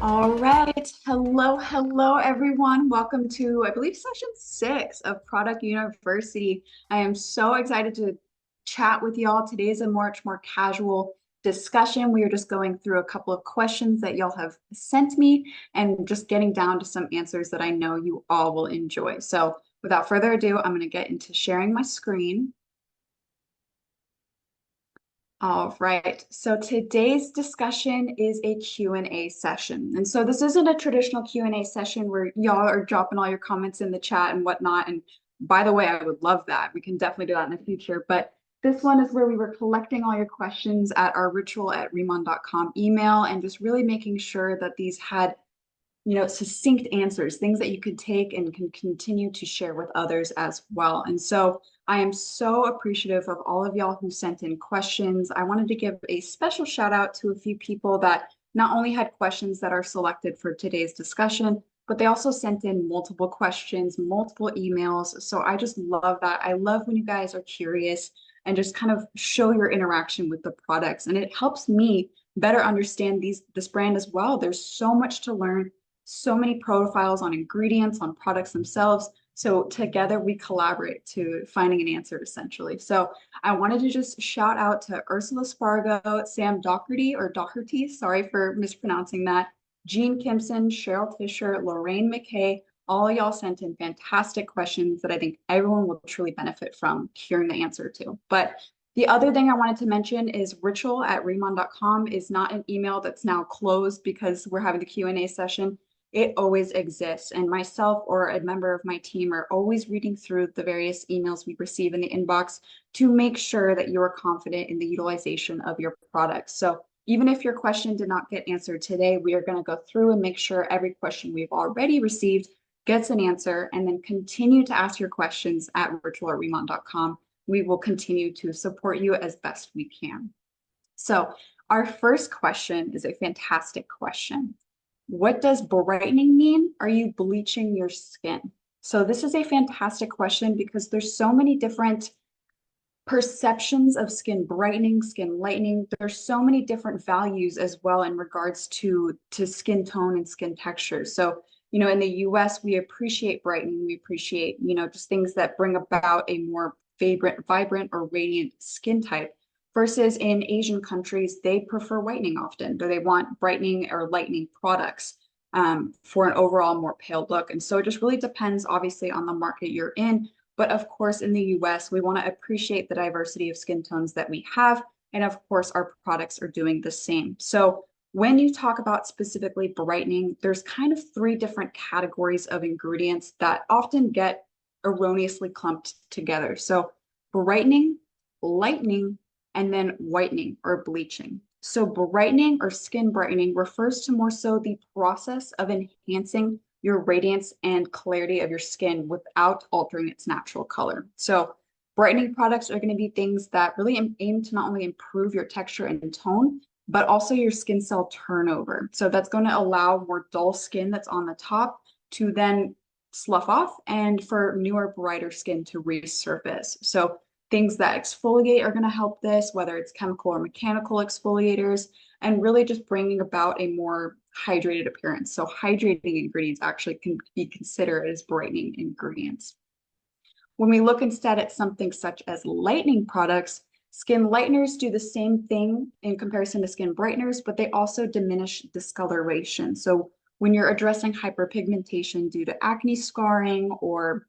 All right. Hello, everyone. Welcome to, I believe, session 6 of Product University. I am so excited to chat with y'all. Today is a much more casual discussion. We are just going through a couple of questions that y'all have sent me and just getting down to some answers that I know you all will enjoy. So without further ado, I'm going to get into sharing my screen. All right, so today's discussion is a Q&A session. And so this isn't a traditional Q&A session where y'all are dropping all your comments in the chat and whatnot. And by the way, I would love that. We can definitely do that in the future. But this one is where we were collecting all your questions at our ritual@riman.com email and just really making sure that these had succinct answers, things that you could take and can continue to share with others as well. And so I am so appreciative of all of y'all who sent in questions. I wanted to give a special shout out to a few people that not only had questions that are selected for today's discussion, but they also sent in multiple questions, multiple emails. So I just love that. I love when you guys are curious and just kind of show your interaction with the products. And it helps me better understand this brand as well. There's so much to learn, so many profiles on ingredients, on products themselves. So together we collaborate to finding an answer essentially. So I wanted to just shout out to Ursula Spargo, Sam Doherty, sorry for mispronouncing that, Jean Kimson, Cheryl Fisher, Lorraine McKay. All y'all sent in fantastic questions that I think everyone will truly benefit from hearing the answer to. But the other thing I wanted to mention is ritual@riman.com is not an email that's now closed because we're having the Q&A session. It always exists. And myself or a member of my team are always reading through the various emails we receive in the inbox to make sure that you are confident in the utilization of your products. So even if your question did not get answered today, we are going to go through and make sure every question we've already received gets an answer, and then continue to ask your questions at ritual@riman.com. We will continue to support you as best we can. So our first question is a fantastic question. What does brightening mean? Are you bleaching your skin? So this is a fantastic question because there's so many different perceptions of skin brightening, skin lightening. There's so many different values as well in regards to skin tone and skin texture. So, in the US, we appreciate brightening. We appreciate, just things that bring about a more vibrant or radiant skin type. Versus in Asian countries, they prefer whitening often, or they want brightening or lightening products for an overall more pale look. And so it just really depends, obviously, on the market you're in. But of course, in the US, we want to appreciate the diversity of skin tones that we have. And of course, our products are doing the same. So when you talk about specifically brightening, there's kind of 3 different categories of ingredients that often get erroneously clumped together. So brightening, lightening, and then whitening or bleaching. So brightening or skin brightening refers to more so the process of enhancing your radiance and clarity of your skin without altering its natural color. So brightening products are going to be things that really aim to not only improve your texture and tone, but also your skin cell turnover. So that's going to allow more dull skin that's on the top to then slough off and for newer, brighter skin to resurface. So things that exfoliate are going to help this, whether it's chemical or mechanical exfoliators, and really just bringing about a more hydrated appearance. So hydrating ingredients actually can be considered as brightening ingredients. When we look instead at something such as lightening products, skin lighteners do the same thing in comparison to skin brighteners, but they also diminish discoloration. So when you're addressing hyperpigmentation due to acne scarring or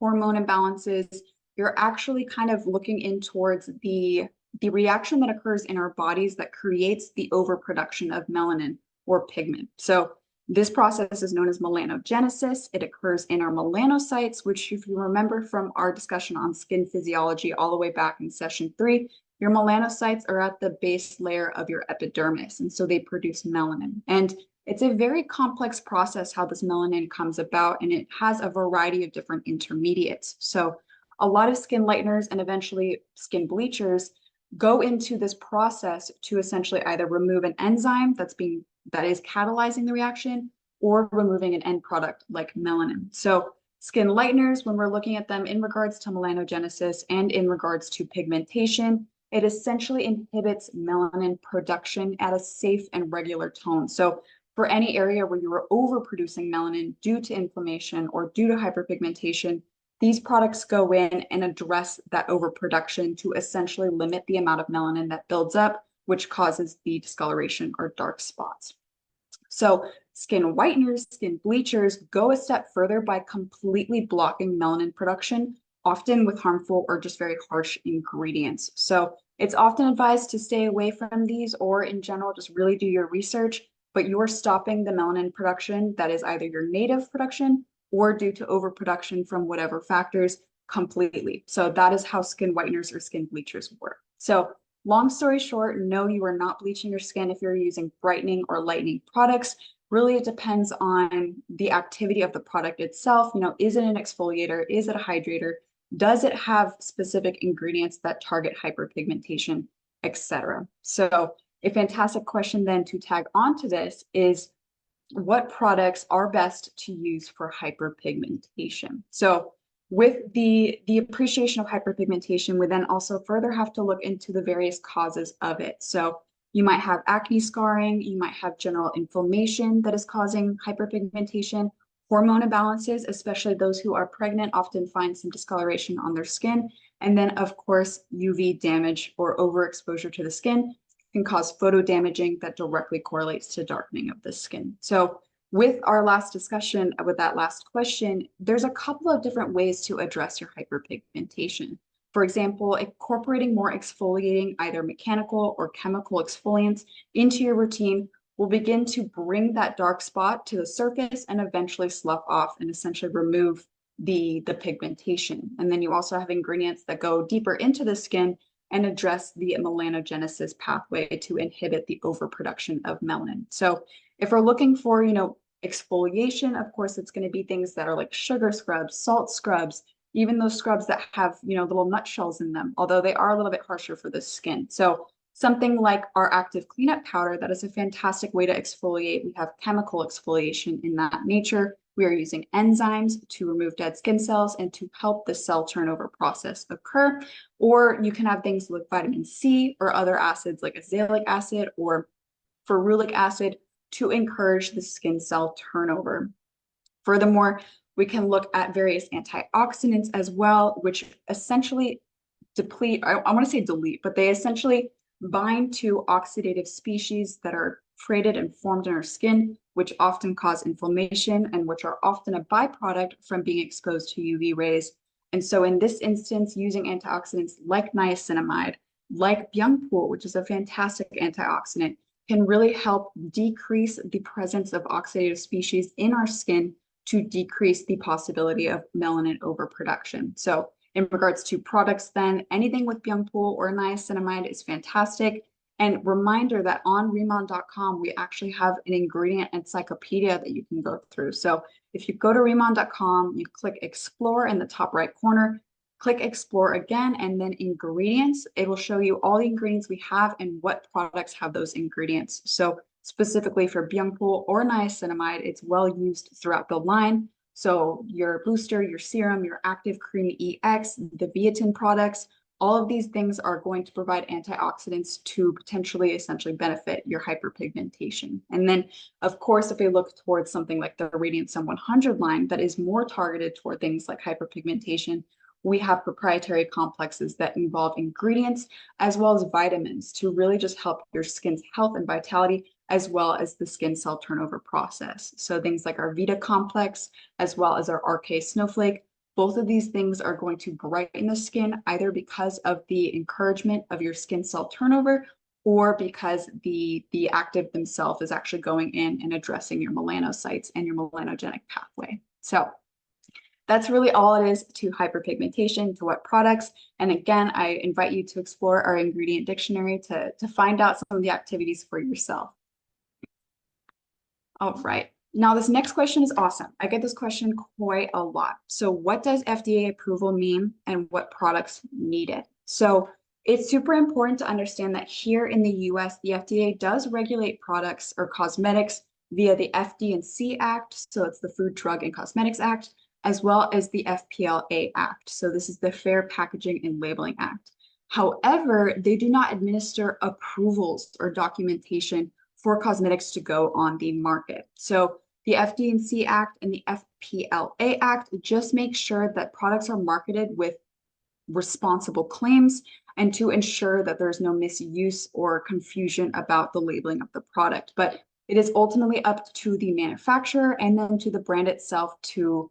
hormone imbalances, you're actually kind of looking in towards the reaction that occurs in our bodies that creates the overproduction of melanin or pigment. So this process is known as melanogenesis. It occurs in our melanocytes, which if you remember from our discussion on skin physiology all the way back in session 3, your melanocytes are at the base layer of your epidermis, and so they produce melanin. And it's a very complex process how this melanin comes about, and it has a variety of different intermediates. So a lot of skin lighteners and eventually skin bleachers go into this process to essentially either remove an enzyme that is catalyzing the reaction or removing an end product like melanin. So skin lighteners, when we're looking at them in regards to melanogenesis and in regards to pigmentation, it essentially inhibits melanin production at a safe and regular tone. So for any area where you are overproducing melanin due to inflammation or due to hyperpigmentation, these products go in and address that overproduction to essentially limit the amount of melanin that builds up, which causes the discoloration or dark spots. So skin whiteners, skin bleachers go a step further by completely blocking melanin production, often with harmful or just very harsh ingredients. So it's often advised to stay away from these, or in general, just really do your research, but you're stopping the melanin production that is either your native production or due to overproduction from whatever factors completely. So that is how skin whiteners or skin bleachers work. So long story short, no, you are not bleaching your skin if you're using brightening or lightening products. Really, it depends on the activity of the product itself. Is it an exfoliator? Is it a hydrator? Does it have specific ingredients that target hyperpigmentation, etc.? So a fantastic question then to tag onto this is, what products are best to use for hyperpigmentation? So with the appreciation of hyperpigmentation, we then also further have to look into the various causes of it. So you might have acne scarring, you might have general inflammation that is causing hyperpigmentation, hormone imbalances, especially those who are pregnant often find some discoloration on their skin. And then of course, UV damage or overexposure to the skin can cause photo damaging that directly correlates to darkening of the skin. So with our last discussion, with that last question, there's a couple of different ways to address your hyperpigmentation. For example, incorporating more exfoliating, either mechanical or chemical exfoliants into your routine will begin to bring that dark spot to the surface and eventually slough off and essentially remove the pigmentation. And then you also have ingredients that go deeper into the skin and address the melanogenesis pathway to inhibit the overproduction of melanin. So if we're looking for, exfoliation, of course, it's going to be things that are like sugar scrubs, salt scrubs, even those scrubs that have, little nutshells in them, although they are a little bit harsher for the skin. So something like our active cleanup powder, that is a fantastic way to exfoliate. We have chemical exfoliation in that nature. We are using enzymes to remove dead skin cells and to help the cell turnover process occur. Or you can have things like vitamin C or other acids like azelaic acid or ferulic acid to encourage the skin cell turnover. Furthermore, we can look at various antioxidants as well, which essentially deplete, I want to say delete, but they essentially bind to oxidative species that are created and formed in our skin, which often cause inflammation and which are often a byproduct from being exposed to UV rays. And so in this instance, using antioxidants like niacinamide, like Byungpool, which is a fantastic antioxidant, can really help decrease the presence of oxidative species in our skin to decrease the possibility of melanin overproduction. So in regards to products then, anything with Byungpool or niacinamide is fantastic. And reminder that on Riman.com, we actually have an ingredient encyclopedia that you can go through. So if you go to Riman.com, you click Explore in the top right corner, click Explore again, and then Ingredients. It will show you all the ingredients we have and what products have those ingredients. So specifically for Byungpool or niacinamide, it's well used throughout the line. So your booster, your serum, your active cream EX, the biotin products, all of these things are going to provide antioxidants to potentially essentially benefit your hyperpigmentation. And then, of course, if we look towards something like the Radiant Sun 100 line that is more targeted toward things like hyperpigmentation, we have proprietary complexes that involve ingredients as well as vitamins to really just help your skin's health and vitality, as well as the skin cell turnover process. So things like our Vita complex, as well as our RK Snowflake, both of these things are going to brighten the skin either because of the encouragement of your skin cell turnover or because the active themselves is actually going in and addressing your melanocytes and your melanogenic pathway. So that's really all it is to hyperpigmentation, to what products. And again, I invite you to explore our ingredient dictionary to find out some of the activities for yourself. All right. Now, this next question is awesome. I get this question quite a lot. So what does FDA approval mean and what products need it? So it's super important to understand that here in the US, the FDA does regulate products or cosmetics via the FD&C Act. So it's the Food, Drug, and Cosmetics Act, as well as the FPLA Act. So this is the Fair Packaging and Labeling Act. However, they do not administer approvals or documentation for cosmetics to go on the market. So the FD&C Act and the FPLA Act just make sure that products are marketed with responsible claims and to ensure that there's no misuse or confusion about the labeling of the product. But it is ultimately up to the manufacturer and then to the brand itself to,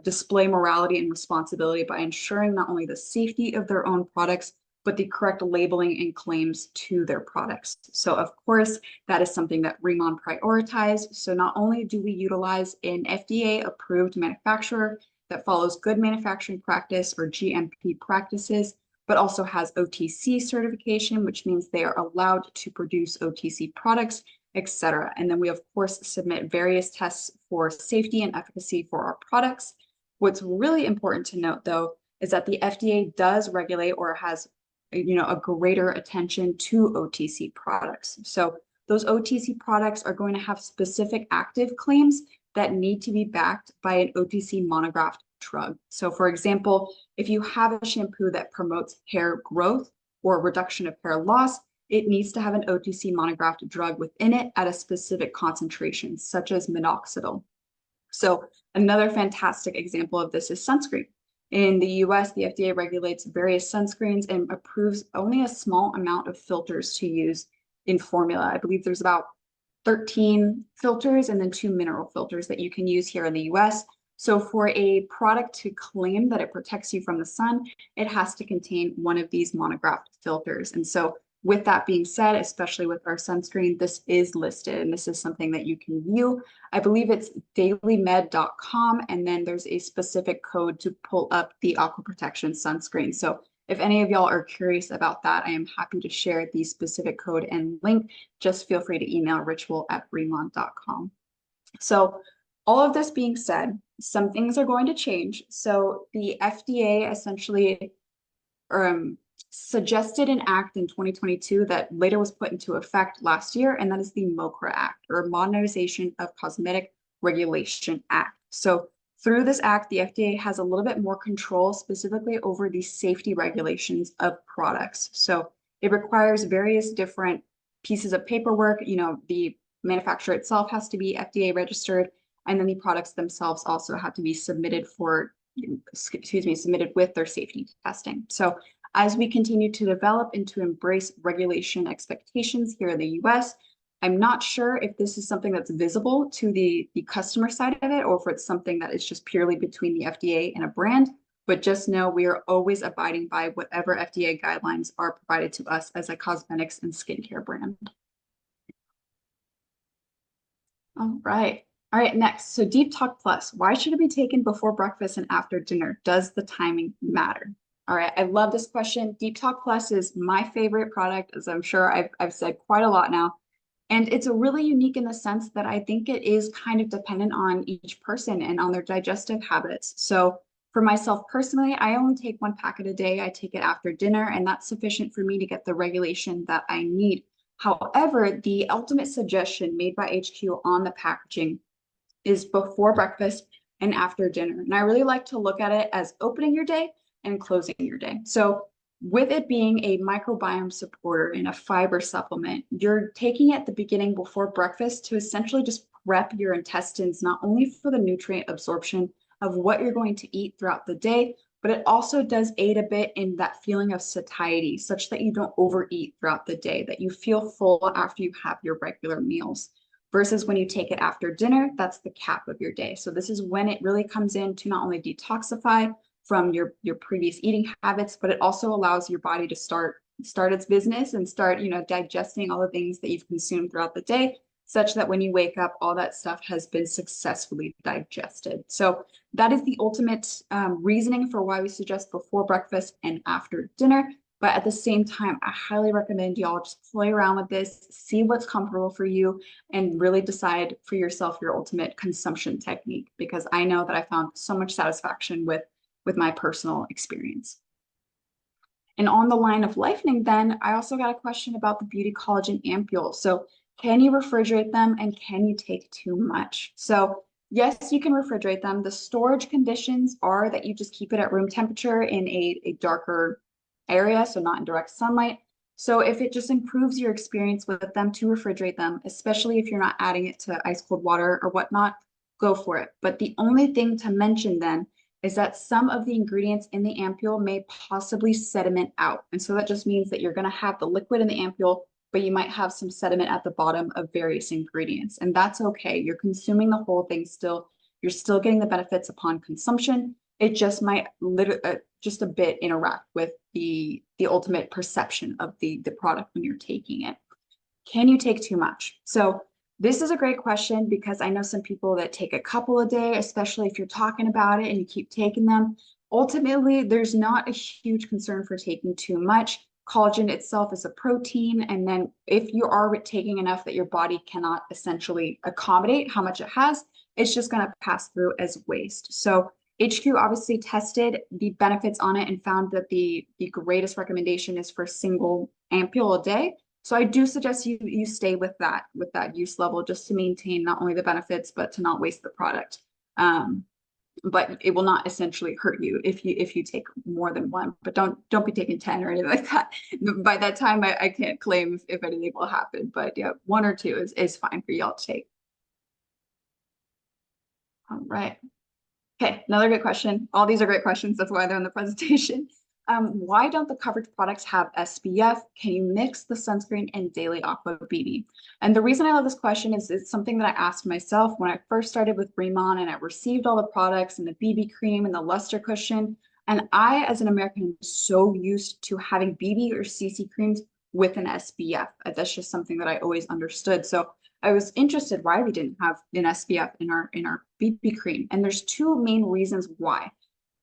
display morality and responsibility by ensuring not only the safety of their own products, but the correct labeling and claims to their products. So of course, that is something that Riman prioritized. So not only do we utilize an FDA-approved manufacturer that follows good manufacturing practice or GMP practices, but also has OTC certification, which means they are allowed to produce OTC products, etc. And then we, of course, submit various tests for safety and efficacy for our products. What's really important to note, though, is that the FDA does regulate or has a greater attention to OTC products. So those OTC products are going to have specific active claims that need to be backed by an OTC monographed drug. So for example, if you have a shampoo that promotes hair growth or reduction of hair loss, it needs to have an OTC monographed drug within it at a specific concentration, such as minoxidil. So another fantastic example of this is sunscreen. In the US, the FDA regulates various sunscreens and approves only a small amount of filters to use in formula. I believe there's about 13 filters and then 2 mineral filters that you can use here in the US. So for a product to claim that it protects you from the sun, it has to contain one of these monographed filters. And so with that being said, especially with our sunscreen, this is listed and this is something that you can view. I believe it's dailymed.com, and then there's a specific code to pull up the Aqua Protection sunscreen. So if any of y'all are curious about that, I am happy to share the specific code and link. Just feel free to email ritual@remont.com. So all of this being said, some things are going to change. So the FDA essentially suggested an act in 2022 that later was put into effect last year, and that is the MOCRA Act, or Modernization of Cosmetic Regulation Act. So through this act, the FDA has a little bit more control specifically over the safety regulations of products. So it requires various different pieces of paperwork. The manufacturer itself has to be FDA registered, and then the products themselves also have to be submitted submitted with their safety testing. So as we continue to develop and to embrace regulation expectations here in the US, I'm not sure if this is something that's visible to the customer side of it, or if it's something that is just purely between the FDA and a brand. But just know we are always abiding by whatever FDA guidelines are provided to us as a cosmetics and skincare brand. All right. Next. So Deep Talk Plus. Why should it be taken before breakfast and after dinner? Does the timing matter? All right, I love this question. Deep Talk Plus is my favorite product, as I'm sure I've said quite a lot now. And it's really unique in the sense that I think it is kind of dependent on each person and on their digestive habits. So for myself personally, I only take 1 packet a day. I take it after dinner, and that's sufficient for me to get the regulation that I need. However, the ultimate suggestion made by HQ on the packaging is before breakfast and after dinner. And I really like to look at it as opening your day and closing your day. So with it being a microbiome supporter and a fiber supplement, you're taking it at the beginning before breakfast to essentially just prep your intestines, not only for the nutrient absorption of what you're going to eat throughout the day, but it also does aid a bit in that feeling of satiety, such that you don't overeat throughout the day, that you feel full after you have your regular meals. Versus when you take it after dinner, that's the cap of your day. So this is when it really comes in to not only detoxify from your previous eating habits, but it also allows your body to start its business and start, digesting all the things that you've consumed throughout the day, such that when you wake up, all that stuff has been successfully digested. So that is the ultimate reasoning for why we suggest before breakfast and after dinner. But at the same time, I highly recommend y'all just play around with this, see what's comfortable for you, and really decide for yourself your ultimate consumption technique, because I know that I found so much satisfaction with my personal experience. And on the line of lightening, then I also got a question about the beauty collagen ampules. So can you refrigerate them, and can you take too much? So yes, you can refrigerate them. The storage conditions are that you just keep it at room temperature in a darker area, so not in direct sunlight. So if it just improves your experience with them, to refrigerate them, especially if you're not adding it to ice cold water or whatnot, go for it. But the only thing to mention then is that some of the ingredients in the ampule may possibly sediment out. And so that just means that you're going to have the liquid in the ampule, but you might have some sediment at the bottom of various ingredients. And that's okay. You're consuming the whole thing still. You're still getting the benefits upon consumption. It just might just a bit interact with the ultimate perception of the product when you're taking it. Can you take too much? So this is a great question because I know some people that take a couple a day, especially if you're talking about it and you keep taking them. Ultimately, there's not a huge concern for taking too much. Collagen itself is a protein, and then if you are taking enough that your body cannot essentially accommodate how much it has, it's just going to pass through as waste. So HQ obviously tested the benefits on it and found that the greatest recommendation is for single ampule a day. So I do suggest you stay with that use level just to maintain not only the benefits, but to not waste the product. But it will not essentially hurt you if you take more than one, but don't be taking 10 or anything like that. By that time, I can't claim if anything will happen, but yeah, 1 or 2 is fine for y'all to take. All right. Okay, another good question. All these are great questions. That's why they're in the presentation. Why don't the coverage products have SPF? Can you mix the sunscreen and Daily Aqua BB? And the reason I love this question is it's something that I asked myself when I first started with Riman and I received all the products and the BB cream and the luster cushion. And I, as an American, am so used to having BB or CC creams with an SPF. That's just something that I always understood. So I was interested why we didn't have an SPF in our BB cream. And there's 2 main reasons why.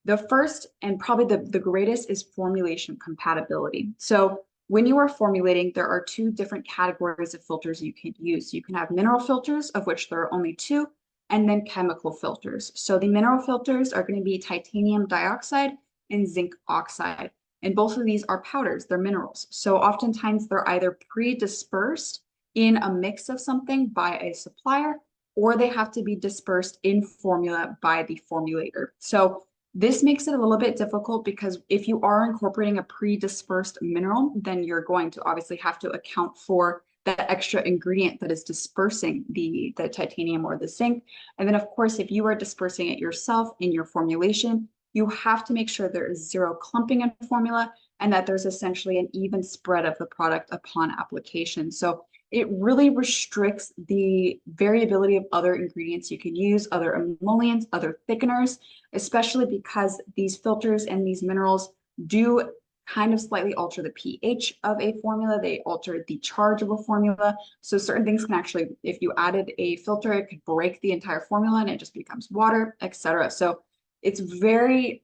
The first and probably the greatest is formulation compatibility. So when you are formulating, there are 2 different categories of filters you can use. You can have mineral filters, of which there are only 2, and then chemical filters. So the mineral filters are going to be titanium dioxide and zinc oxide. And both of these are powders, they're minerals. So oftentimes they're either pre-dispersed in a mix of something by a supplier, or they have to be dispersed in formula by the formulator. So this makes it a little bit difficult because if you are incorporating a pre-dispersed mineral, then you're going to obviously have to account for that extra ingredient that is dispersing the titanium or the zinc. And then of course, if you are dispersing it yourself in your formulation, you have to make sure there is 0 clumping in formula and that there's essentially an even spread of the product upon application. So it really restricts the variability of other ingredients you can use, other emollients, other thickeners, especially because these filters and these minerals do kind of slightly alter the pH of a formula. They alter the charge of a formula. So certain things can actually, if you added a filter, it could break the entire formula and it just becomes water, etc. So it's very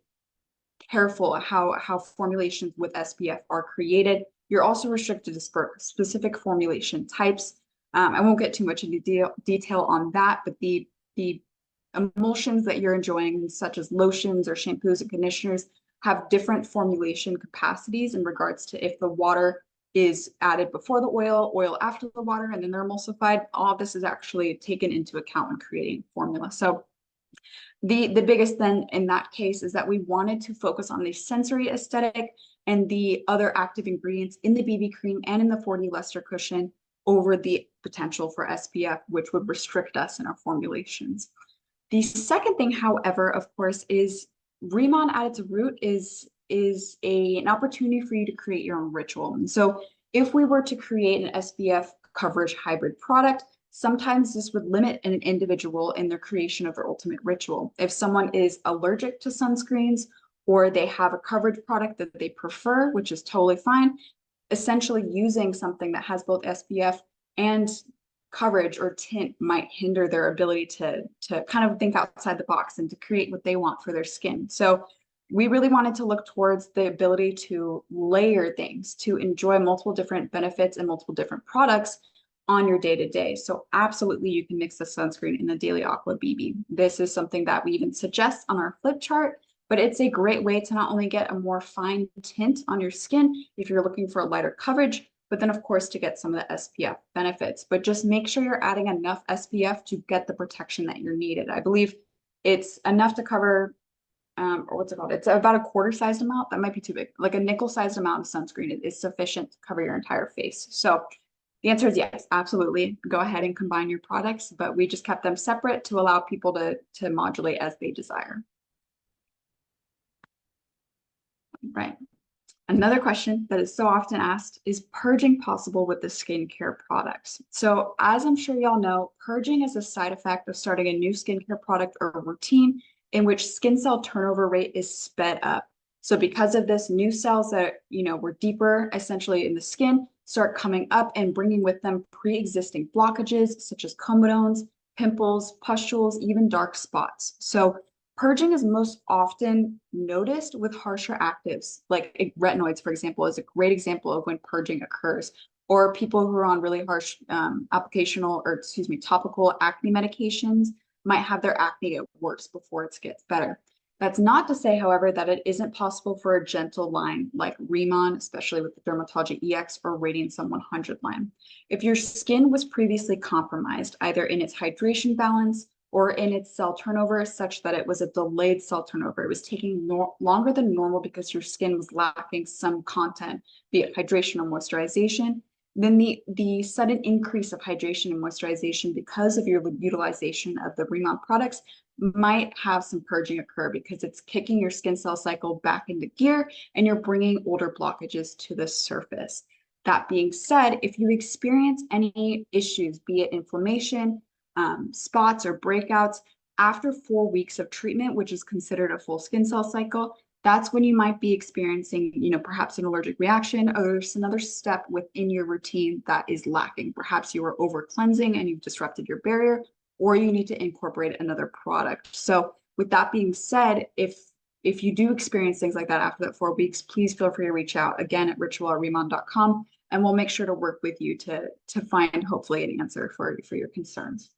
careful how formulations with SPF are created. You're also restricted to specific formulation types. I won't get too much into detail on that, but the emulsions that you're enjoying, such as lotions or shampoos and conditioners, have different formulation capacities in regards to if the water is added before the oil after the water, and then they're emulsified. All of this is actually taken into account when creating formula. So the biggest then in that case is that we wanted to focus on the sensory aesthetic and the other active ingredients in the BB cream and in the 4D luster cushion over the potential for SPF, which would restrict us in our formulations. The second thing, however, of course, is Riman at its root is an opportunity for you to create your own ritual. And so if we were to create an SPF coverage hybrid product, sometimes this would limit an individual in their creation of their ultimate ritual. If someone is allergic to sunscreens or they have a coverage product that they prefer, which is totally fine, essentially using something that has both SPF and coverage or tint might hinder their ability to kind of think outside the box and to create what they want for their skin. So we really wanted to look towards the ability to layer things, to enjoy multiple different benefits and multiple different products on your day-to-day. So absolutely you can mix the sunscreen in the Daily Aqua BB. This is something that we even suggest on our flip chart, but it's a great way to not only get a more fine tint on your skin if you're looking for a lighter coverage, but then of course to get some of the SPF benefits. But just make sure you're adding enough SPF to get the protection that you're needed. I believe it's enough to cover or what's it called? It's about a quarter-sized amount. That might be too big. Like a nickel-sized amount of sunscreen is sufficient to cover your entire face. So the answer is yes, absolutely. Go ahead and combine your products, but we just kept them separate to allow people to modulate as they desire. Right. Another question that is so often asked is purging possible with the skincare products? So as I'm sure y'all know, purging is a side effect of starting a new skincare product or routine in which skin cell turnover rate is sped up. So because of this, new cells that, were deeper essentially in the skin start coming up and bringing with them pre-existing blockages such as comedones, pimples, pustules, even dark spots. So purging is most often noticed with harsher actives, like retinoids, for example, is a great example of when purging occurs. Or people who are on really harsh topical acne medications might have their acne get worse before it gets better. That's not to say, however, that it isn't possible for a gentle line like Riman, especially with the Dermatology EX or Radiant Sun 100 line. If your skin was previously compromised, either in its hydration balance or in its cell turnover such that it was a delayed cell turnover. It was taking longer than normal because your skin was lacking some content, be it hydration or moisturization. Then the sudden increase of hydration and moisturization because of your utilization of the Riman products might have some purging occur because it's kicking your skin cell cycle back into gear and you're bringing older blockages to the surface. That being said, if you experience any issues, be it inflammation, spots or breakouts after 4 weeks of treatment, which is considered a full skin cell cycle, that's when you might be experiencing, perhaps an allergic reaction, or there's another step within your routine that is lacking. Perhaps you are over cleansing and you've disrupted your barrier, or you need to incorporate another product. So with that being said, if you do experience things like that after that 4 weeks, please feel free to reach out again at ritual@riman.com, and we'll make sure to work with you to find hopefully an answer for your concerns.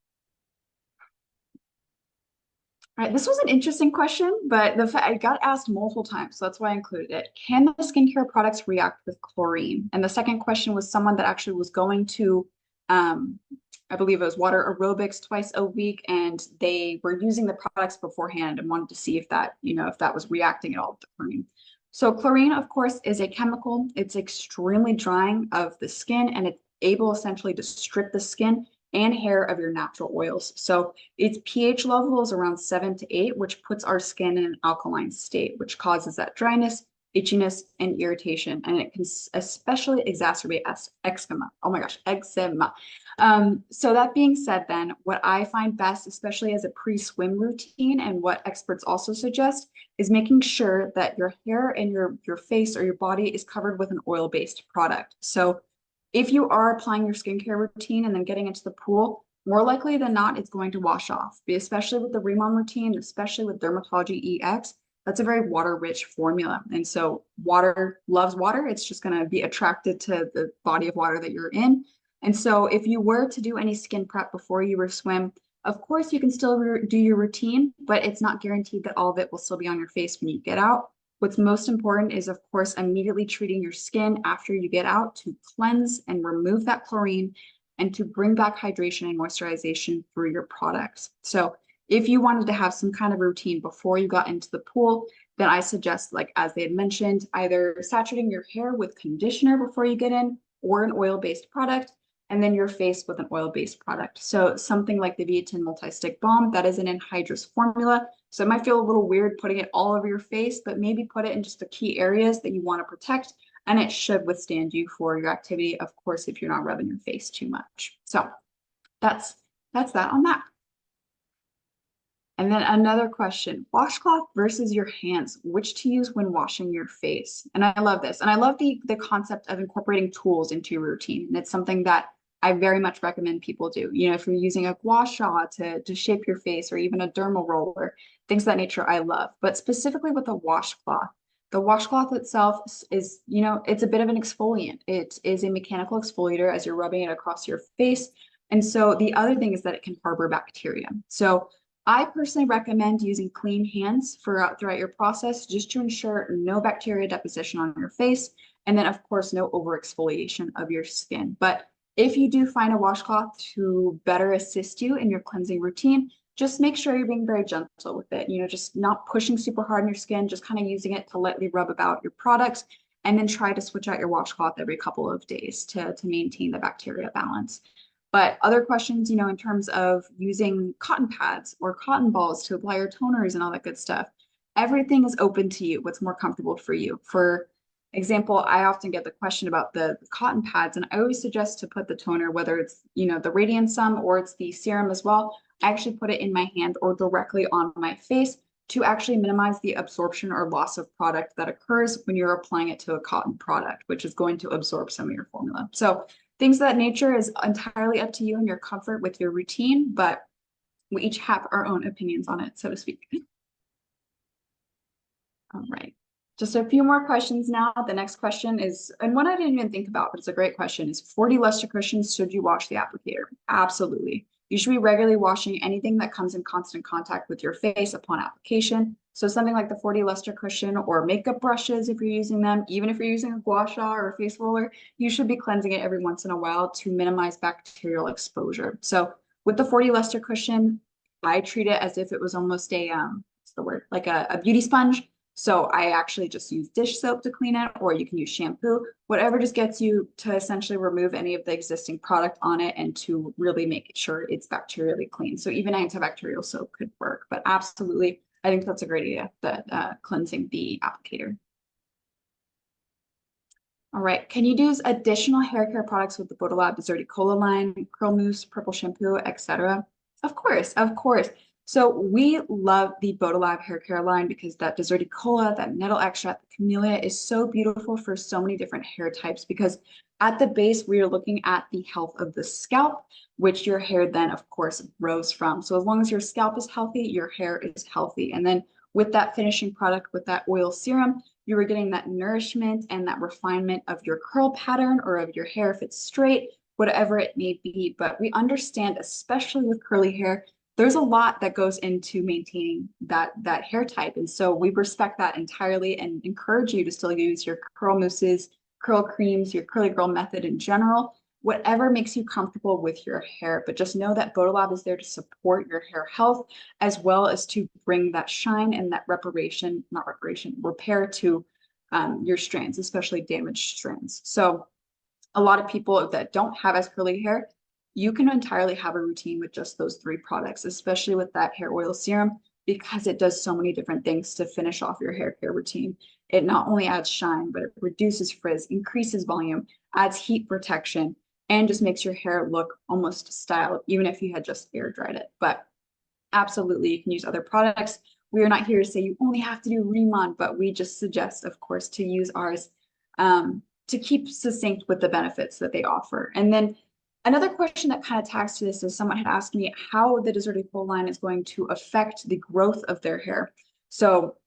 All right, this was an interesting question, but I got asked multiple times, so that's why I included it. Can the skincare products react with chlorine? And the second question was someone that actually was going to, I believe it was water aerobics twice a week, and they were using the products beforehand and wanted to see if that, if that was reacting at all with the chlorine. So chlorine, of course, is a chemical. It's extremely drying of the skin, and it's able essentially to strip the skin and hair of your natural oils. So its pH level is around 7 to 8, which puts our skin in an alkaline state, which causes that dryness, itchiness, and irritation. And it can especially exacerbate eczema. Oh my gosh, eczema. So that being said, then, what I find best, especially as a pre-swim routine, and what experts also suggest, is making sure that your hair and your face or your body is covered with an oil-based product. So if you are applying your skincare routine and then getting into the pool, more likely than not, it's going to wash off, especially with the Riman routine, especially with Dermatology EX. That's a very water-rich formula. And so water loves water. It's just going to be attracted to the body of water that you're in. And so if you were to do any skin prep before you were swim, of course, you can still do your routine, but it's not guaranteed that all of it will still be on your face when you get out. What's most important is, of course, immediately treating your skin after you get out to cleanse and remove that chlorine and to bring back hydration and moisturization through your products. So if you wanted to have some kind of routine before you got into the pool, then I suggest, like as they had mentioned, either saturating your hair with conditioner before you get in or an oil-based product, and then your face with an oil-based product. So something like the Biotin Multi-Stick Balm, that is an anhydrous formula. So it might feel a little weird putting it all over your face, but maybe put it in just the key areas that you want to protect, and it should withstand you for your activity, of course, if you're not rubbing your face too much. So that's that on that. And then another question, washcloth versus your hands, which to use when washing your face? And I love this. And I love the concept of incorporating tools into your routine. And it's something that I very much recommend people do. If you're using a gua sha to shape your face, or even a dermal roller, things of that nature, I love. But specifically with a washcloth, the washcloth itself is, it's a bit of an exfoliant. It is a mechanical exfoliator as you're rubbing it across your face. And so the other thing is that it can harbor bacteria. So I personally recommend using clean hands throughout your process, just to ensure no bacteria deposition on your face. And then, of course, no over exfoliation of your skin. But if you do find a washcloth to better assist you in your cleansing routine, just make sure you're being very gentle with it. Just not pushing super hard on your skin, just kind of using it to lightly rub about your products, and then try to switch out your washcloth every couple of days to maintain the bacteria balance. But other questions, in terms of using cotton pads or cotton balls to apply your toners and all that good stuff, everything is open to you, what's more comfortable for you. For example, I often get the question about the cotton pads, and I always suggest to put the toner, whether it's, the Radiant Sun or it's the serum as well. I actually put it in my hand or directly on my face to actually minimize the absorption or loss of product that occurs when you're applying it to a cotton product, which is going to absorb some of your formula. So things of that nature is entirely up to you and your comfort with your routine, but we each have our own opinions on it, so to speak. All right. Just a few more questions now. The next question is, and one I didn't even think about, but it's a great question, is 40 luster cushions, should you wash the applicator? Absolutely. You should be regularly washing anything that comes in constant contact with your face upon application. So something like the 40 luster cushion or makeup brushes, if you're using them, even if you're using a gua sha or a face roller, you should be cleansing it every once in a while to minimize bacterial exposure. So with the 40 luster cushion, I treat it as if it was almost a, what's the word, like a beauty sponge. So I actually just use dish soap to clean it, or you can use shampoo, whatever just gets you to essentially remove any of the existing product on it and to really make sure it's bacterially clean. So even antibacterial soap could work, but absolutely, I think that's a great idea, that cleansing the applicator. All right, can you use additional hair care products with the Bodolab Deserty Cola line, Curl Mousse, Purple Shampoo, etc.? Of course, of course. So we love the Bodolab hair care line because that Deserty Cola, that nettle extract, the camellia is so beautiful for so many different hair types, because at the base, we are looking at the health of the scalp, which your hair then, of course, grows from. So as long as your scalp is healthy, your hair is healthy. And then with that finishing product, with that oil serum, you are getting that nourishment and that refinement of your curl pattern or of your hair if it's straight, whatever it may be. But we understand, especially with curly hair, there's a lot that goes into maintaining that hair type. And so we respect that entirely and encourage you to still use your curl mousses, curl creams, your curly girl method in general, whatever makes you comfortable with your hair. But just know that Bodolab is there to support your hair health, as well as to bring that shine and that repair to your strands, especially damaged strands. So a lot of people that don't have as curly hair, you can entirely have a routine with just those 3 products, especially with that hair oil serum, because it does so many different things to finish off your hair care routine. It not only adds shine, but it reduces frizz, increases volume, adds heat protection, and just makes your hair look almost styled, even if you had just air dried it. But absolutely, you can use other products. We are not here to say you only have to do Riman, but we just suggest, of course, to use ours to keep succinct with the benefits that they offer. And then another question that kind of tags to this is, someone had asked me how the Deserty Cola line is going to affect the growth of their hair. So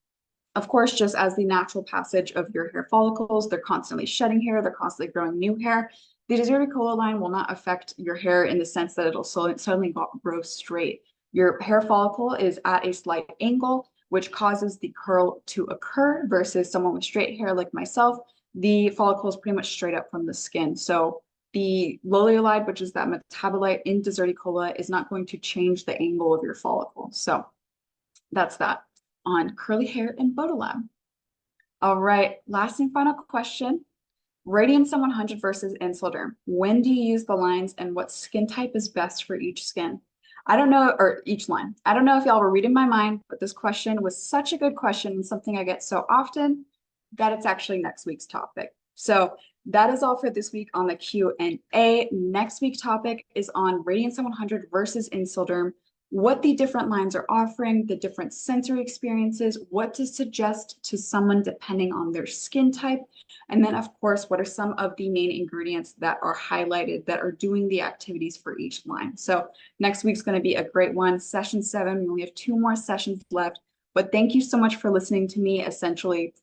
of course, just as the natural passage of your hair follicles, they're constantly shedding hair, they're constantly growing new hair. The Deserty Cola line will not affect your hair in the sense that it'll suddenly grow straight. Your hair follicle is at a slight angle, which causes the curl to occur, versus someone with straight hair like myself, the follicle is pretty much straight up from the skin. So the loliolide, which is that metabolite in Deserty Cola, is not going to change the angle of your follicle. So that's that on curly hair and Bodolab. All right, last and final question. Radiant Sun 100 versus Insulderm. When do you use the lines, and what skin type is best for each skin? I don't know, or each line. I don't know if y'all were reading my mind, but this question was such a good question and something I get so often that it's actually next week's topic. So that is all for this week on the Q&A. Next week's topic is on Radiant Sun 100 versus Insulderm, what the different lines are offering, the different sensory experiences, what to suggest to someone depending on their skin type, and then of course, what are some of the main ingredients that are highlighted that are doing the activities for each line. So next week's going to be a great one. Session 7, we only have 2 more sessions left, but thank you so much for listening to me essentially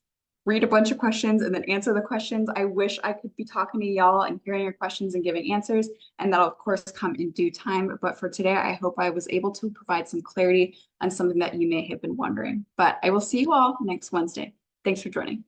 read a bunch of questions and then answer the questions. I wish I could be talking to y'all and hearing your questions and giving answers, and that'll of course come in due time. But for today, I hope I was able to provide some clarity on something that you may have been wondering. But I will see you all next Wednesday. Thanks for joining.